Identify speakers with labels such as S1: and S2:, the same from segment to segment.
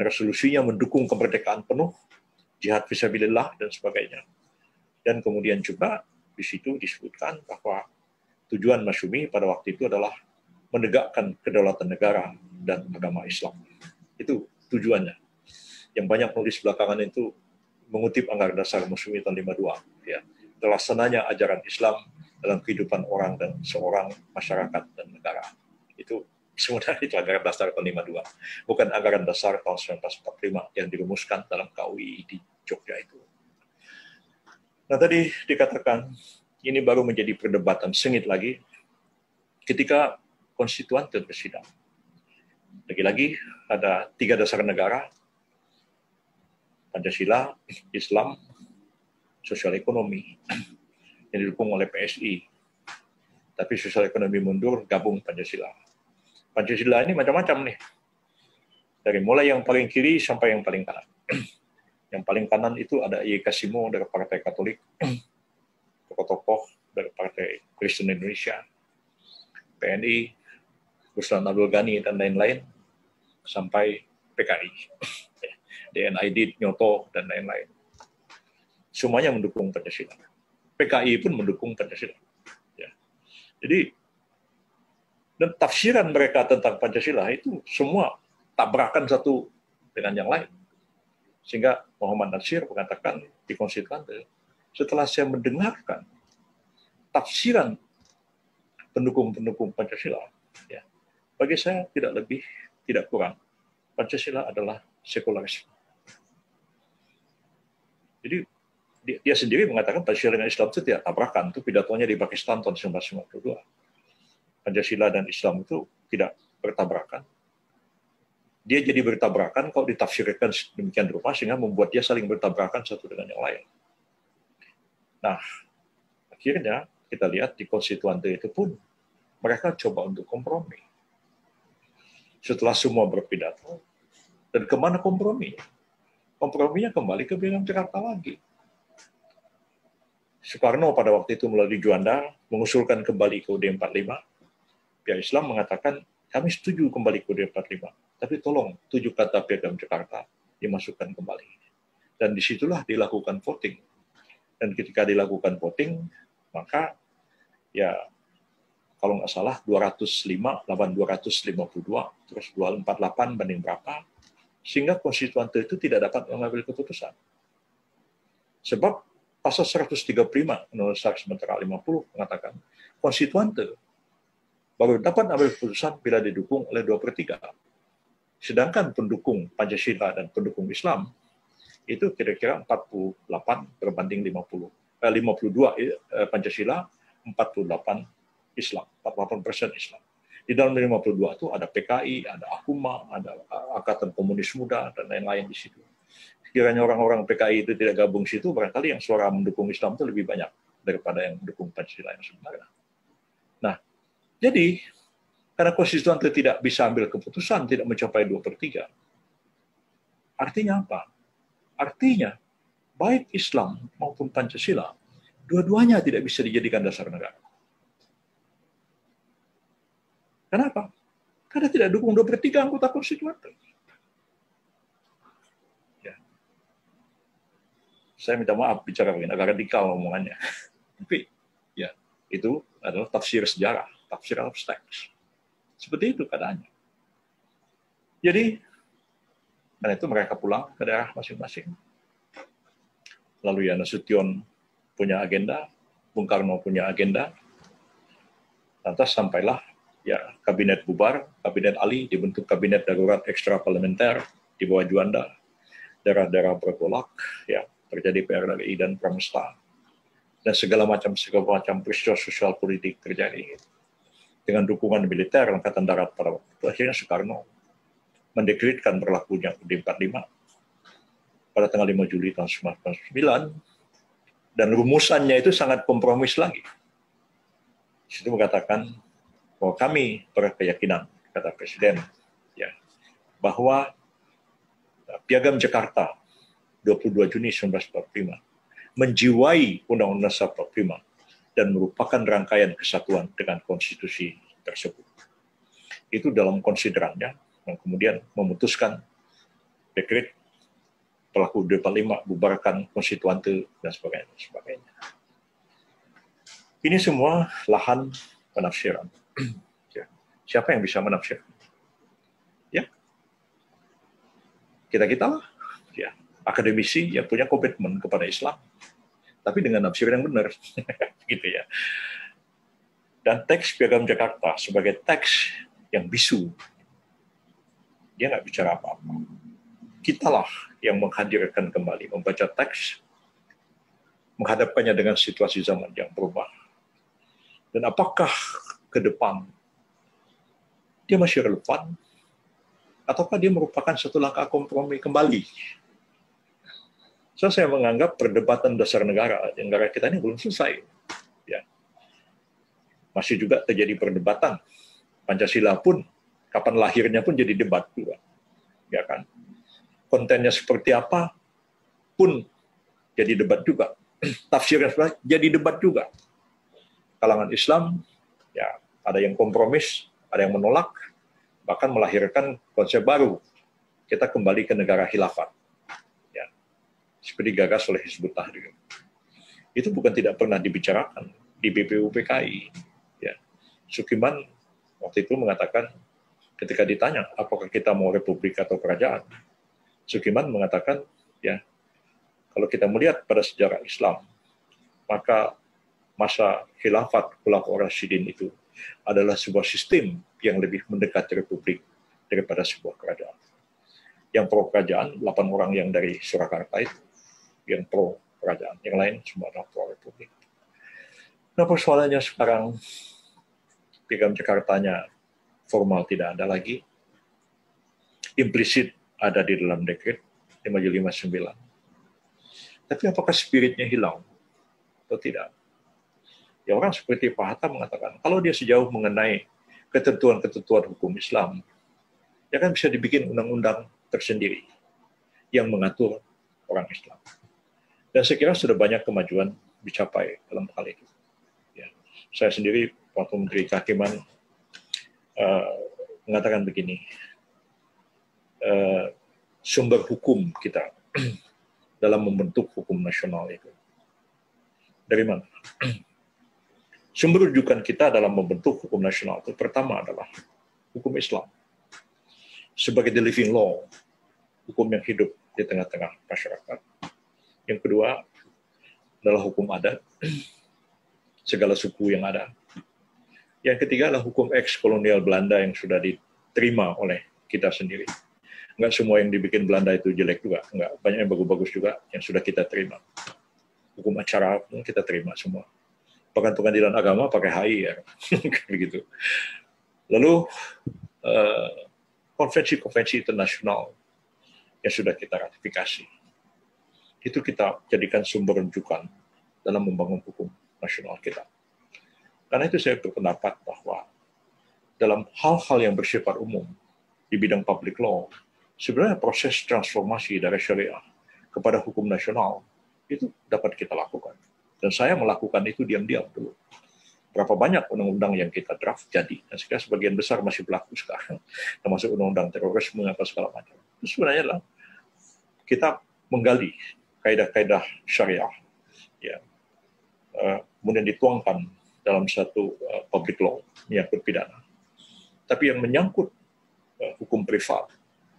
S1: resolusinya mendukung kemerdekaan penuh, jihad fisabilillah dan sebagainya. Dan kemudian juga di situ disebutkan bahwa tujuan Masyumi pada waktu itu adalah menegakkan kedaulatan negara dan agama Islam. Itu tujuannya. Yang banyak nulis belakangan itu mengutip Anggaran Dasar Masyumi tahun 52. Ya. Terlaksananya ajaran Islam dalam kehidupan orang dan seorang masyarakat dan negara. Itu sebenarnya itu Anggaran Dasar tahun 52. Bukan Anggaran Dasar tahun 1945 yang dirumuskan dalam KUI di Jogja itu. Nah tadi dikatakan ini baru menjadi perdebatan sengit lagi ketika konstituante bersidang. Lagi-lagi ada 3 dasar negara, Pancasila, Islam, sosial ekonomi yang didukung oleh PSI. Tapi sosial ekonomi mundur, gabung Pancasila. Pancasila ini macam-macam nih. Dari mulai yang paling kiri sampai yang paling kanan. Yang paling kanan itu ada I. Kasimo dari Partai Katolik, tokoh-tokoh dari Partai Kristen Indonesia, PNI, Ruslan Abdul Ghani, dan lain-lain, sampai PKI, DNID, Nyoto, dan lain-lain. Semuanya mendukung Pancasila. PKI pun mendukung Pancasila. Ya. Jadi, dan tafsiran mereka tentang Pancasila itu semua tabrakan satu dengan yang lain. Sehingga Muhammad Natsir mengatakan di konstituante, setelah saya mendengarkan tafsiran pendukung-pendukung Pancasila, ya, bagi saya tidak lebih, tidak kurang. Pancasila adalah sekularisme. Jadi dia sendiri mengatakan Pancasila dengan Islam itu tidak tabrakan. Itu pidatonya di Pakistan tahun 1952. Pancasila dan Islam itu tidak bertabrakan. Dia jadi bertabrakan kalau ditafsirkan demikian rupa sehingga membuat dia saling bertabrakan satu dengan yang lain. Nah, akhirnya kita lihat di konstituante itu pun mereka coba untuk kompromi. Setelah semua berpidato, dan kemana kompromi? Komprominya kembali ke Piagam Jakarta lagi. Soekarno pada waktu itu melalui Juanda mengusulkan kembali ke UUD 45. Pihak Islam mengatakan kami setuju kembali ke UUD 45. Tapi tolong 7 kata Piagam Jakarta dimasukkan kembali. Dan disitulah dilakukan voting. Dan ketika dilakukan voting, maka ya kalau nggak salah 205 lawan 252, terus 248 banding berapa, sehingga konstituante itu tidak dapat mengambil keputusan. Sebab pasal 135 Undang-Undang sementara 50 mengatakan konstituante baru dapat ambil keputusan bila didukung oleh 2/3. Sedangkan pendukung Pancasila dan pendukung Islam itu kira-kira 48 berbanding 52 Pancasila, 48 Islam, 48% Islam. Di dalam 52 itu ada PKI, ada Akuma, ada Angkatan Komunis Muda, dan lain-lain di situ. Sekiranya orang-orang PKI itu tidak gabung di situ, barangkali yang suara mendukung Islam itu lebih banyak daripada yang mendukung Pancasila yang sebenarnya. Nah, jadi karena konstituante tidak bisa ambil keputusan, tidak mencapai 2/3. Artinya apa? Artinya, baik Islam maupun Pancasila, dua-duanya tidak bisa dijadikan dasar negara. Kenapa? Karena tidak dukung 2/3 anggota konstituante. Ya. Saya minta maaf bicara begini, agak radikal omongannya. Tapi, ya, itu adalah tafsir sejarah, tafsir abstrak. Seperti itu keadaannya. Jadi, karena itu mereka pulang ke daerah masing-masing. Lalu ya Nasution punya agenda, Bung Karno punya agenda. Lantas sampailah ya kabinet bubar, kabinet Ali dibentuk kabinet darurat ekstra parlementer di bawah Juanda. Daerah-daerah bergolak, ya terjadi PRRI dan Pramesta. Dan segala macam peristiwa sosial politik terjadi. Dengan dukungan militer Angkatan Darat pada waktu itu, akhirnya Soekarno mendekretkan berlakunya UUD 45 pada tanggal 5 Juli tahun 1999, dan rumusannya itu sangat kompromis lagi. Di situ mengatakan bahwa kami berkeyakinan, kata Presiden, ya, bahwa Piagam Jakarta 22 Juni 1945 menjiwai Undang-Undang 45 dan merupakan rangkaian kesatuan dengan konstitusi tersebut. Itu dalam konsiderannya, dan kemudian memutuskan dekret pelaku 45 bubarkan konstituante dan sebagainya. Ini semua lahan penafsiran. Ya. Siapa yang bisa menafsir? Ya, kita lah. Ya, akademisi yang punya komitmen kepada Islam, tapi dengan nafsir yang benar, gitu ya. Dan teks Piagam Jakarta sebagai teks yang bisu, dia nggak bicara apa-apa. Kitalah yang menghadirkan kembali, membaca teks, menghadapkannya dengan situasi zaman yang berubah. Dan apakah ke depan dia masih relevan, ataukah dia merupakan satu langkah kompromi kembali? So, saya menganggap perdebatan dasar negara kita ini belum selesai. Ya. Masih juga terjadi perdebatan. Pancasila pun, kapan lahirnya pun jadi debat juga. Ya kan? Kontennya seperti apa pun jadi debat juga. Tafsirnya jadi debat juga. Kalangan Islam, ya ada yang kompromis, ada yang menolak, bahkan melahirkan konsep baru. Kita kembali ke negara khilafat. Ya. Seperti gagas oleh Hizbut Tahrir. Itu bukan tidak pernah dibicarakan di BPUPKI. Ya. Sukiman waktu itu mengatakan, ketika ditanya apakah kita mau republik atau kerajaan, Sukiman mengatakan, ya, kalau kita melihat pada sejarah Islam, maka masa khilafat Khulafaur Rasyidin itu adalah sebuah sistem yang lebih mendekati republik daripada sebuah kerajaan. Yang pro kerajaan, 8 orang yang dari Surakarta itu, yang pro kerajaan, yang lain semua adalah pro republik. Nah, persoalannya sekarang, Piagam Jakartanya formal tidak ada lagi, implisit ada di dalam dekret 559. Tapi apakah spiritnya hilang atau tidak? Ya, orang seperti Pak Hatta mengatakan, kalau dia sejauh mengenai ketentuan-ketentuan hukum Islam, ya kan bisa dibikin undang-undang tersendiri yang mengatur orang Islam. Dan saya kira sudah banyak kemajuan dicapai dalam hal itu. Ya. Saya sendiri waktu Menteri Kehakiman mengatakan begini, sumber hukum kita dalam membentuk hukum nasional itu dari mana? Sumber rujukan kita dalam membentuk hukum nasional itu pertama adalah hukum Islam sebagai the living law, hukum yang hidup di tengah-tengah masyarakat. Yang kedua adalah hukum adat, segala suku yang ada. Yang ketiga adalah hukum ex-kolonial Belanda yang sudah diterima oleh kita sendiri. Enggak semua yang dibikin Belanda itu jelek juga, enggak, banyak yang bagus-bagus juga yang sudah kita terima. Hukum acara kita terima semua. Bahkan pengadilan agama pakai HI ya, begitu. Lalu konvensi-konvensi internasional yang sudah kita ratifikasi, itu kita jadikan sumber rujukan dalam membangun hukum nasional kita. Karena itu saya berpendapat bahwa dalam hal-hal yang bersifat umum di bidang public law, sebenarnya proses transformasi dari syariah kepada hukum nasional itu dapat kita lakukan. Dan saya melakukan itu diam-diam dulu. Berapa banyak undang-undang yang kita draft jadi, dan sekarang sebagian besar masih berlaku sekarang, termasuk undang-undang terorisme apa segala macam. Itu sebenarnya adalah kita menggali kaidah-kaidah syariah, ya, kemudian dituangkan dalam satu public law menyangkut pidana. Tapi yang menyangkut hukum privat,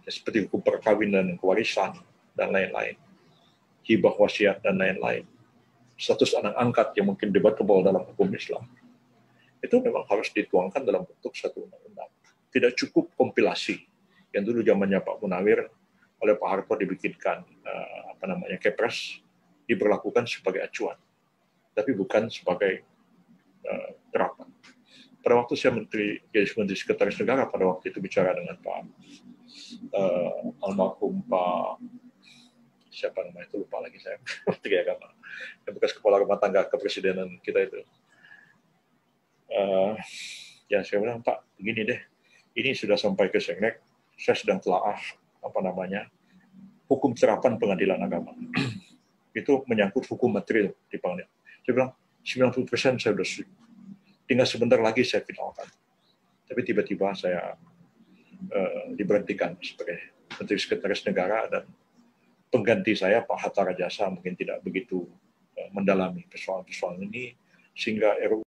S1: seperti hukum perkawinan, kewarisan, dan lain-lain, hibah wasiat, dan lain-lain, status anak angkat yang mungkin debatable dalam hukum Islam, itu memang harus dituangkan dalam bentuk satu undang-undang. Tidak cukup kompilasi yang dulu zamannya Pak Munawir oleh Pak Harto dibikinkan Kepres, diberlakukan sebagai acuan, tapi bukan sebagai terapan. Pada waktu saya jadi Menteri Sekretaris Negara, pada waktu itu bicara dengan Pak almarhum Pak siapa namanya itu lupa lagi saya, Menteri Agama, yang bekas kepala rumah tangga kepresidenan kita itu. Ya saya bilang, Pak, begini deh, ini sudah sampai ke Seknek, saya sedang telaah hukum terapan pengadilan agama. Itu menyangkut hukum material di pengadilan. Saya bilang 90% saya sudah setuju. Tinggal sebentar lagi saya finalkan. Tapi tiba-tiba saya diberhentikan sebagai Menteri Sekretaris Negara, dan pengganti saya Pak Hatta Rajasa mungkin tidak begitu mendalami persoalan-persoalan ini, sehingga RUU